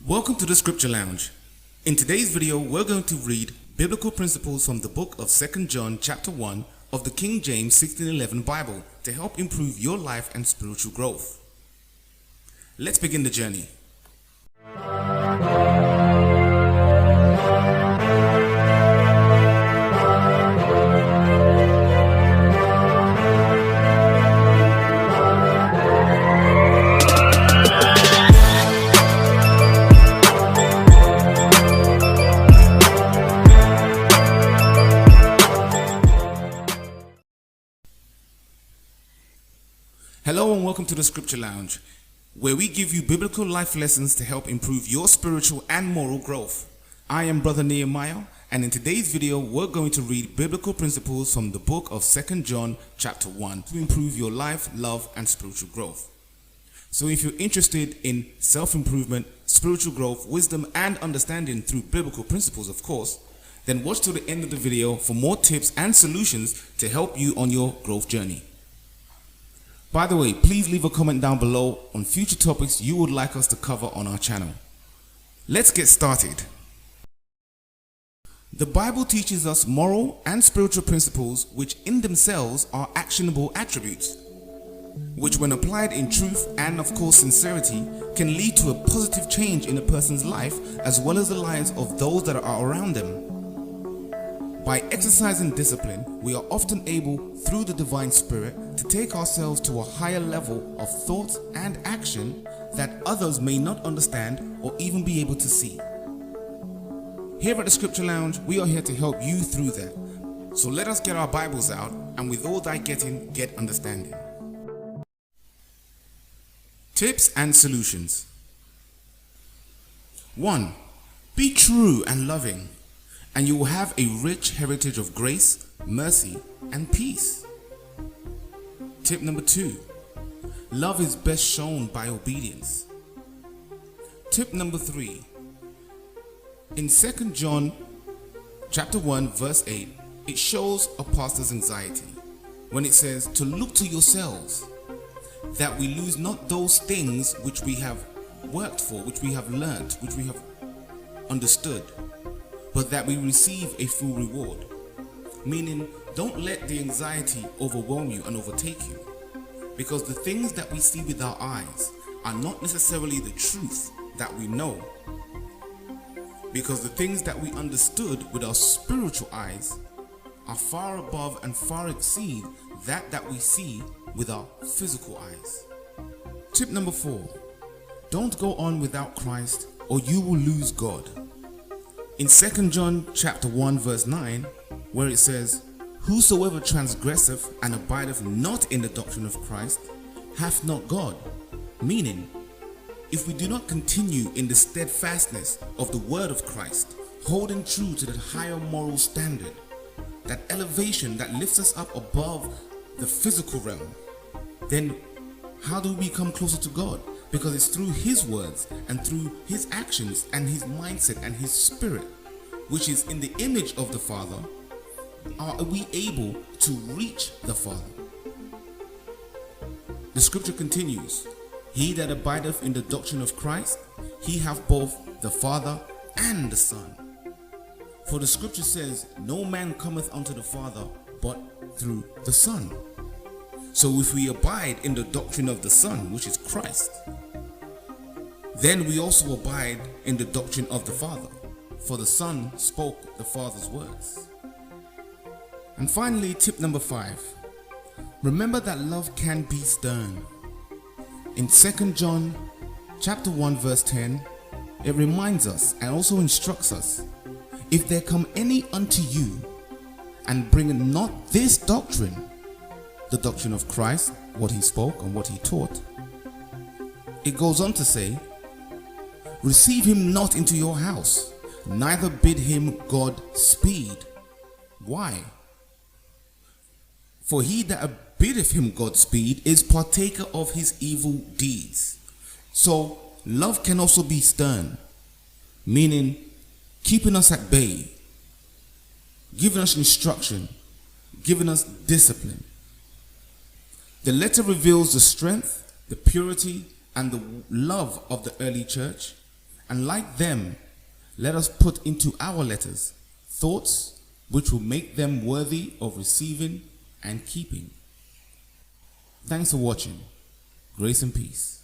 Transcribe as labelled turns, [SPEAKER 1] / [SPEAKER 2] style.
[SPEAKER 1] Welcome to the Scripture Lounge. In today's video, we're going to read biblical principles from the book of 2 John chapter 1 of the King James 1611 Bible to help improve your life and spiritual growth. Let's begin the journey. Hello and welcome to the Scripture Lounge, where we give you biblical life lessons to help improve your spiritual and moral growth. I am Brother Nehemiah, and in today's video we're going to read biblical principles from the book of 2 John chapter 1 to improve your life, love, and spiritual growth. So if you're interested in self-improvement, spiritual growth, wisdom, and understanding through biblical principles, of course, then watch till the end of the video for more tips and solutions to help you on your growth journey. By the way, please leave a comment down below on future topics you would like us to cover on our channel. Let's get started. The Bible teaches us moral and spiritual principles which in themselves are actionable attributes, which when applied in truth and of course sincerity can lead to a positive change in a person's life as well as the lives of those that are around them. By exercising discipline, we are often able, through the Divine Spirit, to take ourselves to a higher level of thought and action that others may not understand or even be able to see. Here at the Scripture Lounge, we are here to help you through that. So let us get our Bibles out, and with all thy getting, get understanding. Tips and solutions. 1. Be true and loving, and you will have a rich heritage of grace, mercy, and peace. Tip number 2. Love is best shown by obedience. Tip number 3. In 2 John chapter 1 verse 8, it shows a pastor's anxiety when it says to look to yourselves, that we lose not those things which we have worked for, which we have learnt, which we have understood, but that we receive a full reward. Meaning, don't let the anxiety overwhelm you and overtake you, because the things that we see with our eyes are not necessarily the truth that we know, because the things that we understood with our spiritual eyes are far above and far exceed that we see with our physical eyes. Tip number 4. Don't go on without Christ or you will lose God. In 2 John chapter 1 verse 9, where it says, whosoever transgresseth and abideth not in the doctrine of Christ hath not God. Meaning, if we do not continue in the steadfastness of the word of Christ, holding true to that higher moral standard, that elevation that lifts us up above the physical realm, then how do we come closer to God? Because it's through His words and through His actions and His mindset and His spirit, which is in the image of the Father, are we able to reach the Father. The scripture continues, he that abideth in the doctrine of Christ, he hath both the Father and the Son. For the scripture says, no man cometh unto the Father but through the Son. So if we abide in the doctrine of the Son, which is Christ, then we also abide in the doctrine of the Father, for the Son spoke the Father's words. And finally, tip number 5. Remember that love can be stern. In 2 John chapter 1 verse 10, it reminds us and also instructs us, if there come any unto you and bring not this doctrine, the doctrine of Christ, what he spoke and what he taught, it goes on to say, receive him not into your house, neither bid him God speed. Why? For he that biddeth him God speed is partaker of his evil deeds. So love can also be stern, meaning keeping us at bay, giving us instruction, giving us discipline. The letter reveals the strength, the purity, and the love of the early church, And like them, let us put into our letters thoughts which will make them worthy of receiving and keeping. Thanks for watching. Grace and peace.